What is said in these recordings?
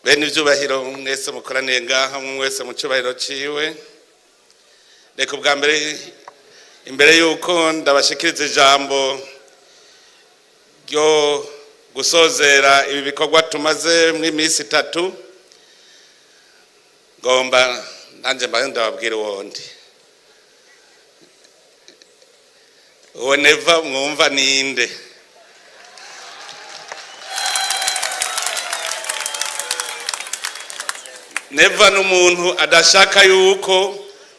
bene ibyubahiro mwese mukoraniye ngaha mwese mu cyubahiro ciwe. Reka ubwa mbere imbere yuko ndabashikiriza ijambo ryo gusozera ibi bikorwa tumaze mw'iminsi 3, ngomba nanje mbaye ndababwira wondi uwo neva mwumva ninde. Neva n'umuntu adashaka yuko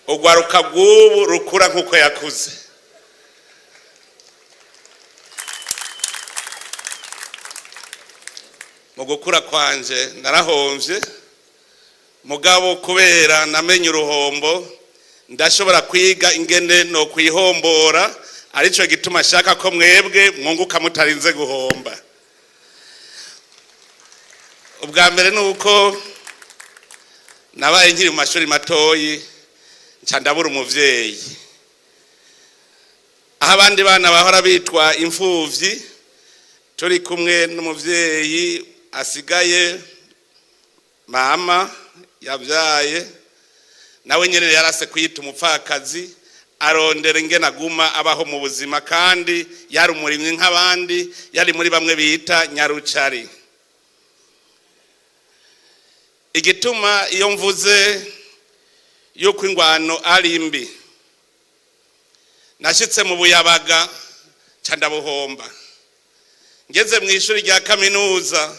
ugwaruka bw'ubu rukura nkuko yakuze. Mu gukura kwanje narahomvye, mugabo kubera namenye uruhombo ndashobora kwiga ingene no kwihombora, arico gituma shaka ko mwebwe mwunguka mutarinze guhomba. Ubwa mbere nuko nabaye nkiri mu mashuri matoyi nca ndabura umuvyeyi, aho abandi bana bahora bitwa imfuvyi, turi kumwe n'umuvyeyi asigaye mama yavyaye, nawe nyene yarase kwita umupfakazi, arondera ingene aguma abaho mu buzima, kandi yari umurimyi nk'abandi, yari muri bamwe bita nyarucari. Igituma iyo mvuze yuko ingwano ari mbi, nashitse mu Buyabaga ca ndabuhomba. Ngeze mu ishuri rya kaminuza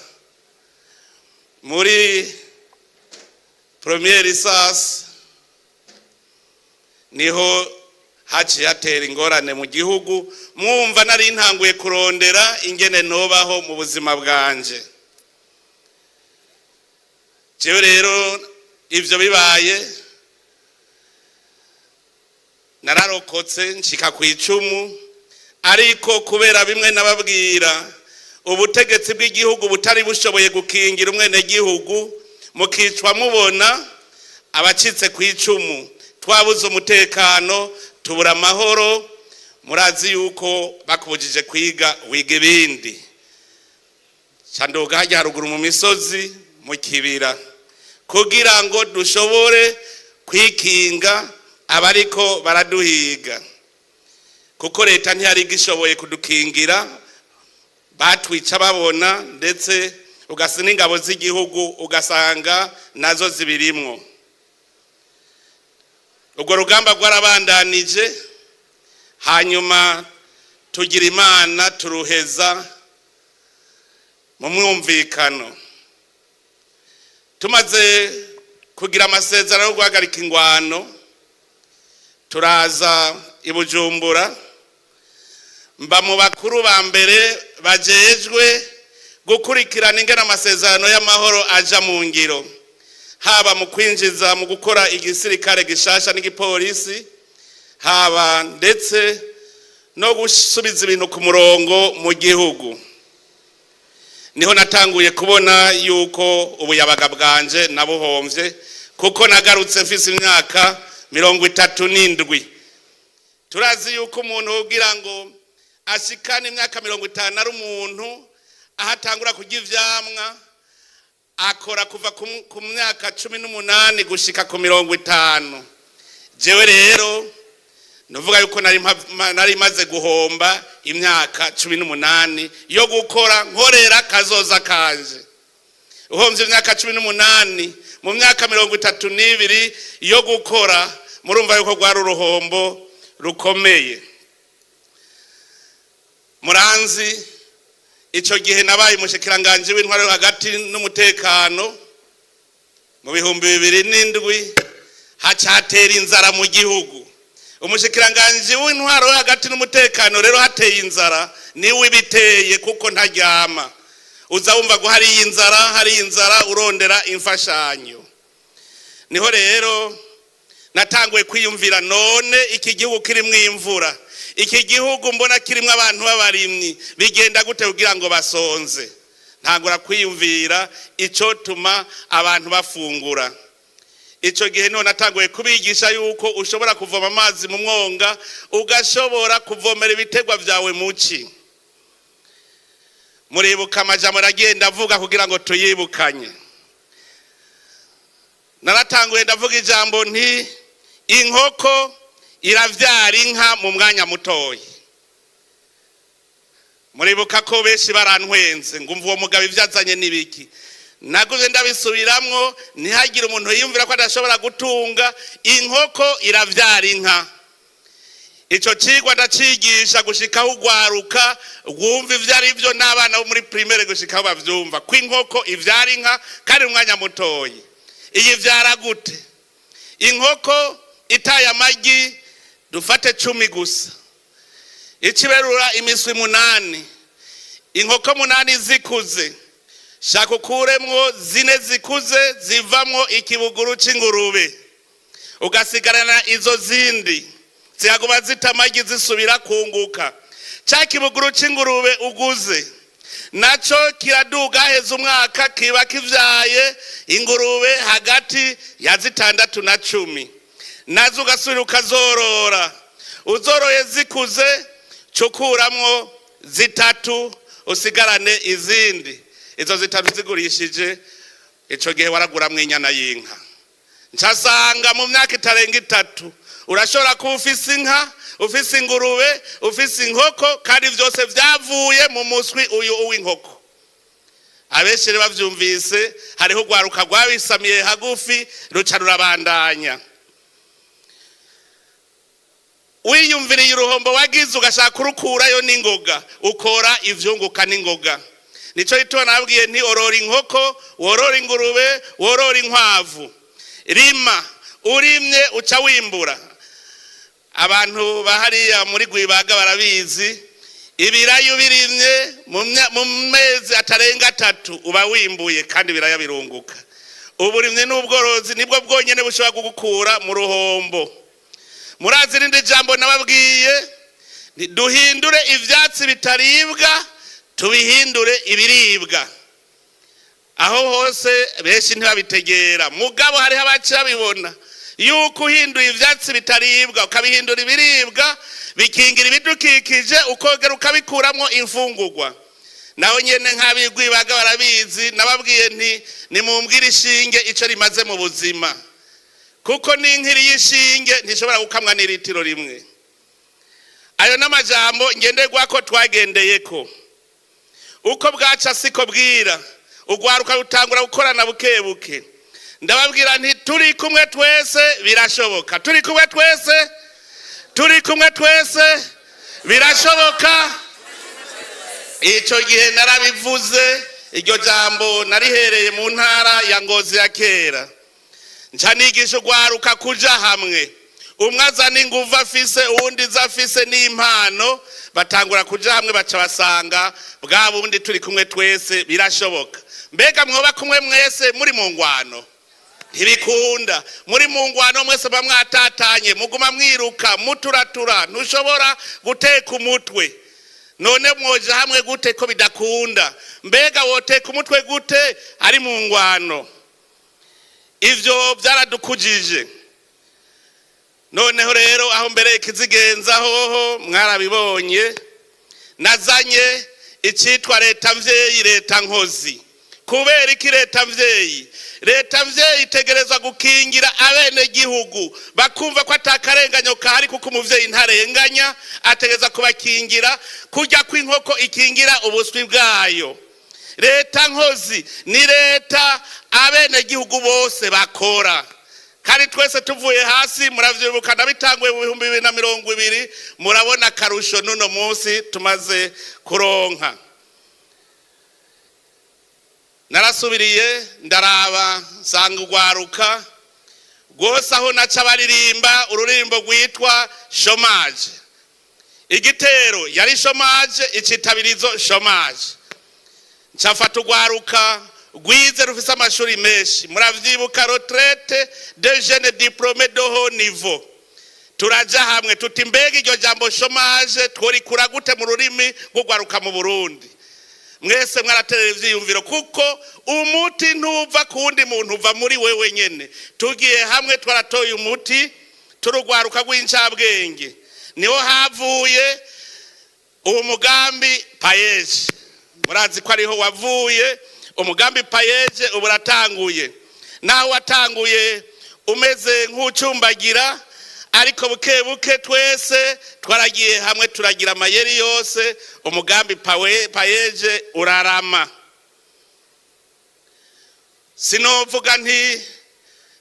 muri première licence, niho haciye hatera ingorane mu gihugu, mwumva nari intanguye kurondera ingene nobaho mu buzima bwanje. Jewe rero ivyo bibaye nararokotse nshika ku 10, ariko kubera bimwe nababwira ubutegetsi bw'igihugu butari bushoboye gukingira umwene gihugu, mukicwa mubona abacitse ku 10, twabuze umutekano, tubura amahoro. Murazi yuko bakubujije kwiga wiga ibindi. Candoga hajya haruguru mu misozi mu kibira, kugira ngo dushobore kwikinga abariko baraduhiga, kuko leta ntiyari gishoboye kudukingira, batwica babona, ndetse ugasa n'ingabo z'igihugu ugasanga nazo zibirimwo. Ubwo rugamba rwarabandanije, hanyuma tugira Imana turuheza mu mwumvikano. Tumaze kugira amasezerano yo guhagarika ingwano, turaza i Bujumbura, mba mu bakuru ba mbere bajejwe gukurikirana ingene amasezerano y'amahoro aja mu ngiro, haba mu kwinjiza mu gukora igisirikare gishasha n'igipolisi, haba ndetse no gusubiza ibintu ku murongo mu gihugu. Niho natanguye kubona yuko Ubuyabaga bwanje nabuhomvye, kuko nagarutse mfise imyaka 37. Turazi yuko umuntu ugira ngo ashikane imyaka 50 ari umuntu ahatangura kurya ivyamwa, akora kuva ku myaka 18 gushika ku 50. Jewe rero nuvuga yuko nari maze guhomba imyaka 18 yo gukora nkorera kazoza kanje. Uhomvye imyaka 18 mu myaka 32 yo gukora, murumva yuko gwari uruhombo rukomeye. Muranzi ico gihe nabaye umushikiranganje w'intwaro yo hagati n'umutekano mu 2007, hacatera inzara mu gihugu. Umushikiranganje w'intwaro yo hagati n'umutekano rero hateye inzara, niwe ibiteye kuko ntaryama. Uza wumva ngo hari inzara urondera imfashanyo. Niho rero natanguye kwiyumvira, none iki gihugu kirimwo imvura, iki gihugu mbona kirimwo abantu b'abarimyi, bigenda gute kugira ngo basonze? Ntangura kwiyumvira ico tuma abantu bafungura. Ico gihe none natanguye kubigisha yuko ushobora kuvoma amazi mu mwonga, ugashobora kuvomera ibitegwa vyawe muci. Muribuka amajambo ragenda avuga kugira ngo tuyibukanye. naratanguye ndavuga ijambo nti inkoko iravyara inka mu mwanya mutoyi. Muribuka ko benshi barantwenze ngumva uwo mugabo ivyazanye nibiki. Naguze ndabisubiramwo ntihagire umuntu yiyumvira ko adashobora gutunga. Inkoko iravyara inka. Ico cigwa ndacigisha gushika ugwaruka gwumva ivyari byo n'abana bo muri primaire gushika bavyumva ko inkoko ivyara inka kandi umwanya mutoyi. Iyi vyara gute? Inkoko itaye amagi dufate 10 gusa. Ikiberura imiswi 8. Inkoko 8 zikuze. Shaka ukuremwo 4 zikuze zivamwo ikibuguru c'ingurube. Ugasigarana izo zindi. Zihaguma zitamagi zisubira kunguka. Cha kibuguru c'ingurube uguze. Naco kiraduga heza umwaka kiba kivyaye ingurube hagati ya 6 na 10. Nazo ugasubira ukazorora. Uzoroye zikuze cukuramwo 3 usigarane izindi. Izo 3 zigurishije ico gihe waraguramwe inyana y'inka. Ncasanga mu myaka itarenga 3 urashobora kuba ufise inka, ufise ingurube, ufise inkoko kandi vyose vyavuye mu muswi uyu uw'inkoko. Abeshere bavyumvise hariho gwaruka gwabisamiye hagufi ruca rurabandanya. Wiyumviriye uruhombo wagize ugashaka kurukurayo n'ingoga ukora ivyunguka n'ingoga. Nico gituma nabwiye nti orora inkoko, worora ingurube, worora inkwavu. Rima urimye uca wimbura. Abantu bahariya muri Gwibaga barabizi ibirayo birimye mu mezi atarenga 3 uba wimbuye kandi biraya birunguka. Uburimye n'ubworozi nibwo bwonyene bushobora kugukura mu ruhombo. Murazi rindi jambo nababwiye duhindure ivyatsi bitaribwa tubihindure ibiribwa. Aho hose benshi ntibabitegera mugabo hariho abaca bibona yuko uhinduye ivyatsi bitaribwa ukabihindura ibiribwa bikingira ibidukikije ukogera ukabikuramwo imfungurwa. Naho nyene nk'abigwibaga barabizi nababwiye nti nimumbwire ishinge ico rimaze mu buzima. Kuko n'inkiri y'ishinge ntishobora gukamwa n'iritiro rimwe. Ayo n'amajambo ngenderwa ko twagendeyeko. Uko bwaca siko bwira. Ugwaruka rutangura gukorana bukebuke. Ndababwira nti turi kumwe twese birashoboka. Turi kumwe twese birashoboka. Ico gihe narabivuze iryo jambo narihereye mu ntara ya Ngozi ya kera. Ncanigisha ugwaruka kuja hamwe. Umwe azana inguvu afise uwundi zafise n'impano batangura kuja hamwe baca basanga bwa bundi turi kumwe twese birashoboka. Mbega mwoba kumwe mwese muri mu ngwano? Ntibikunda. Muri mu ngwano mwese bamwatatanye muguma mwiruka muturatura ntushobora guteka umutwe. None mwoja hamwe gute ko bidakunda? Mbega woteka umutwe gute ari mu ngwano? Ivyo byaradukujije. Noneho rero aho mbere ikizigenza hoho mwarabibonye nazanye icitwa leta mvyeyi leta nkozi. Kubera iki leta mvyeyi? Leta mvyeyi itegerezwa gukingira abene gihugu bakumva ko atakarenganyo kahari kuko umuvyeyi ntarenganya ategereza kubakingira kujya kw'inkoko ikingira ubuswi bwayo. Leta nkozi ni leta abene gihugu bose bakora. Kandi twese tuvuye hasi muravyibuka nabitanguye mu 2020 murabona karusho nuno munsi tumaze kuronka. Narasubiriye ndaraba sanga ugwaruka gose aho naca baririmba ururimbo rwitwa chômage. Igitero yari chômage icitabirizo chômage. Ncafata ugwaruka gwize rufise amashuri menshi muravyibuka retraite de jeunes diplômés de haut niveau. Turaja hamwe tuti mbega iryo jambo chômage tworikura gute mu rurimi rw'ugwaruka mu Burundi. Mwese mwaraterera ivyiyumviro kuko umuti ntuva kundi muntu uva muri wewe nyene. Tugiye hamwe twaratoye umuti turugwaruka rw'incabwenge. Niho havuye uwo mugambi payeje. Murazi ko ariho wavuye umugambi payeje uburatanguye. naho watanguye umeze nk'ucumbagira, ariko buke buke twese twaragiye hamwe turagira amayeri yose, umugambi payeje urarama. Sinovuga nti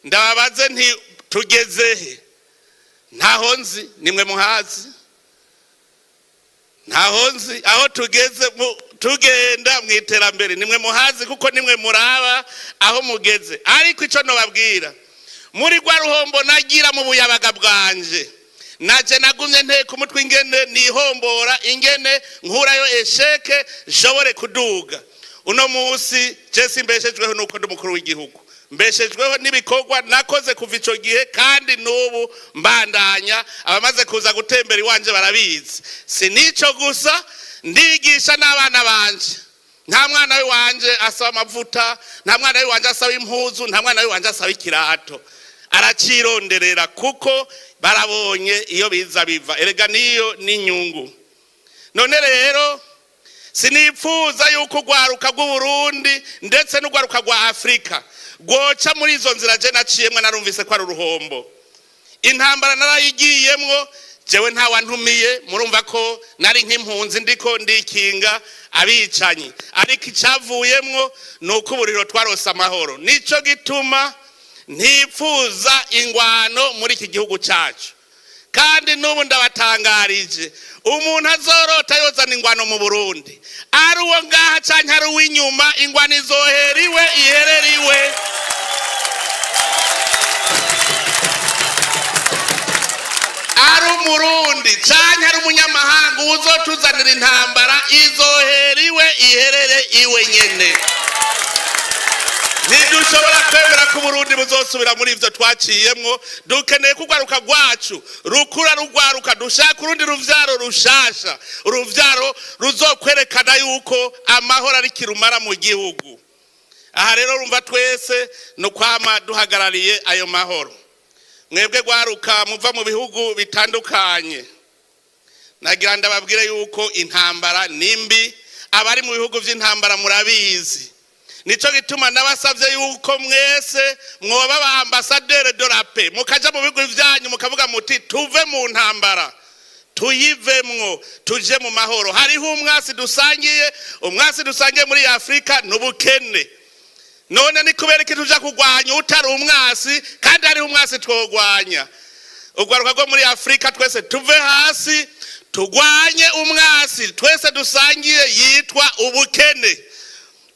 ndababaze nti tugezehe, ntaho nzi, nimwe muhazi. Ntaho nzi aho tugeze tugenda mu iterambere, nimwe muhazi kuko nimwe muraba aho mugeze. Ariko ico nobabwira, muri gwa ruhombo nagira mu buyabaga bwanje, naje nagumye nteka umutwe ingene nihombora, ingene nkurayo esheke jobore kuduga. Uno musi je simbeshejweho nuko ndi mukuru w'igihugu, mbeshejweho n'ibikorwa nakoze kuva ico gihe, kandi n'ubu mbandanya. Abamaze kuza gutembera iwanje barabizi. Sinico gusa, ndigisha n'abana banje. Nta mwana w'iwanje asaba amavuta, nta mwana w'iwanje asaba impuzu, nta mwana w'iwanje asaba ikirato. Aracironderera kuko barabonye iyo biza biva. Erega niyo n'inyungu. None rero sinipfuza yuko ugwaruka rw'Uburundi ndetse n'ugwaruka rwa Afrika goca muri izo nzira je naciyemwe, narumvise ko ari uruhombo. Intambara narayigiyemwo, jewe nta wantumiye, murumva ko nari nk'impunzi ndiko ndikinga abicanyi, ariko icavuyemwo nuko uburiro twarose amahoro. Nico gituma ntipfuza ingwano muri iki gihugu cyacu, kandi n'ubu ndabatangarije, umuntu azorota yozana ingwano mu Burundi ari uwo ngaha canke ari uw'inyuma, ingwano izoheriwe ihereriwe. Ari umurundi canke ari umunyamahanga uzotuzanira intambara, izoheriwe iherere iwe nyene. Ntidushobora kwemera ko Burundi buzosubira muri ivyo twaciyemwo. Dukeneye kugwaruka rwacu rukura rugwaruka, dushaka urundi ruvyaro rushasha, uruvyaro ruzokwerekana yuko amahoro ari kirumara mu gihugu. Aha rero urumva twese no kwama duhagarariye ayo mahoro. Mwebwe gwaruka muva mu bihugu bitandukanye, nagira ndababwire yuko intambara nimbi, abari mu bihugu vy'intambara murabizi. Nico gituma nabasavye yuko mwese mwoba aba ambassadeur de la paix, mukaja mu bihugu vyanyu mukavuga muti tuve mu ntambara, tuyivemwo, tuje mu mahoro. Hariho umwasi dusangiye muri Afrika n'ubukene. None ni kubera iki tuja kugwanya utari umwasi, kandi ari umwasi twogwanya? Ugwaruka rwo muri Afrika twese tuve hasi tugwanye umwasi twese dusangiye yitwa ubukene.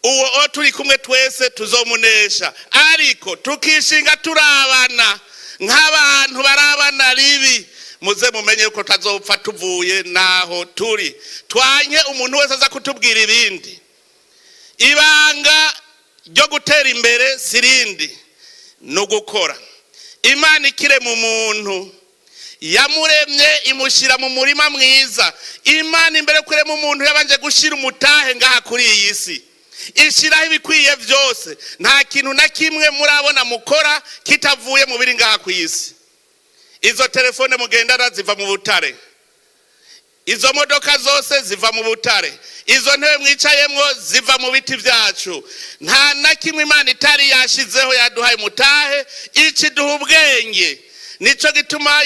Uwo turi kumwe twese tuzomunesha, ariko tukishinga turabana nk'abantu barabana ribi, muze mumenye ko tazopfa tuvuye naho turi. Twanye umuntu wese aza kutubwira ibindi. Ibanga ryo gutera imbere sirindi no gukora. Imana ikire mu muntu, yamuremye imushira mu murima mwiza. Imana imbere kurema umuntu yabanje gushira umutahe ngaha kuri iyi si, ishiraho ibikwiye vyose. Nta kintu na kimwe murabona mukora kitavuye mu biri ngaha ku isi. Izo telefone mugendana ziva mu butare, izo modoka zose ziva mu butare, izo ntebe mwicayemwo ziva mu biti vyacu. Nta na kimwe Imana itari yashizeho yaduhaye mutahe, ikiduha ubwenge. Nico gituma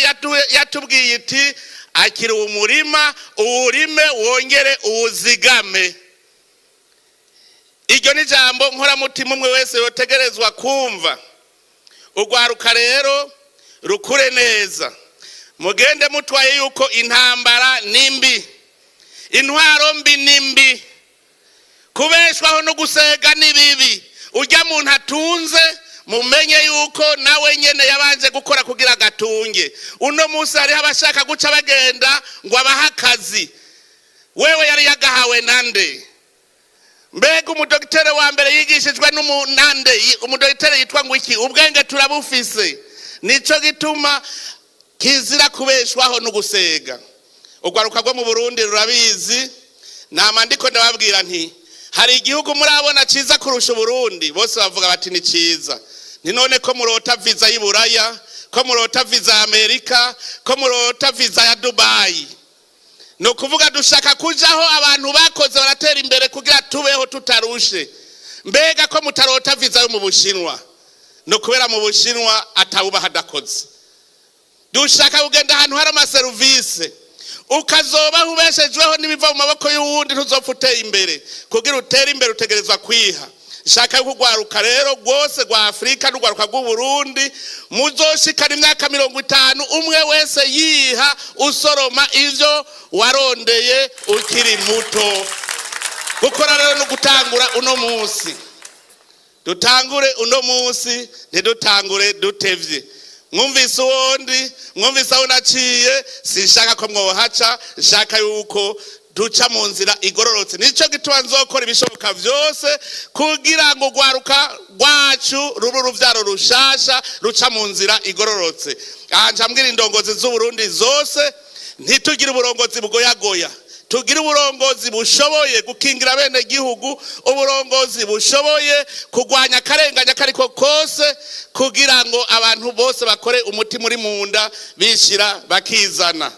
yatubwiye iti akiri umurima uwurime wongere uwuzigame. Iryo ni jambo nkoramutima umwe wese yotegerezwa kumva. Ugwaruka rero rukure neza, mugende mutwaye yuko intambara nimbi, intwaro mbi nimbi, kubeshwaho no gusega nibibi. Urya muntu atunze mumenye yuko nawe nyene yabanje gukora kugira gatunge. Uno musi hari abashaka guca bagenda ngo abaha akazi, wewe yari yagahawe nande? Mbega umudokiteri wa mbere yigishijwe n'umunande, umudokiteri yitwa ngo iki? Ubwenge turabufise. Nico gituma kizira kubeshwaho no gusega. Ugwaruka rwo mu Burundi rurabizi, namandiko ndababwira nti hari igihugu murabona ciza kurusha Burundi, bose bavuga bati ni ciza. Ni none ko murota visa y'Iburaya, ko murota visa ya Amerika, ko murota visa ya Dubai. No kuvuga dushaka kujaho abantu bakoze baratera imbere kugira tubeho tutarushe. Mbega ko mutarota visa yo mu Bushinwa, no kubera mu Bushinwa atawuba hadakoze. Dushaka kugenda ahantu hari amaserivisi ukazoba ubeshejweho n'ibiva mu maboko y'uwundi ntuzopfa uteye imbere. Kugira utere imbere utegerezwa kwiha. Shaka kugwaruka rero rwose rwa Afrika n'ugwaruka rw'u Burundi muzoshikana imyaka 50 umwe wese yiha usoroma ivyo warondeye ukiri muto. Gukora rero no gutangura uno munsi. Dutangure uno munsi ntidutangure dutevye. Mwumvise uwondi, mwumvise aho naciye, sinshaka ko mwohaca, nshaka yuko duca mu nzira igororotse. Nico gituma nzokora ibishoboka vyose kugira ngo gwaruka rwacu ruru ruvyaro rushasha ruca mu nzira igororotse. Anja mbwira indongozi z'u Burundi zose ntitugira uburongozi bugoyagoya. Tugira uburongozi bushoboye gukingira bene gihugu, uburongozi bushoboye kugwanya karenganya kariko kose kugira ngo abantu bose bakore umuti muri munda bishira bakizana.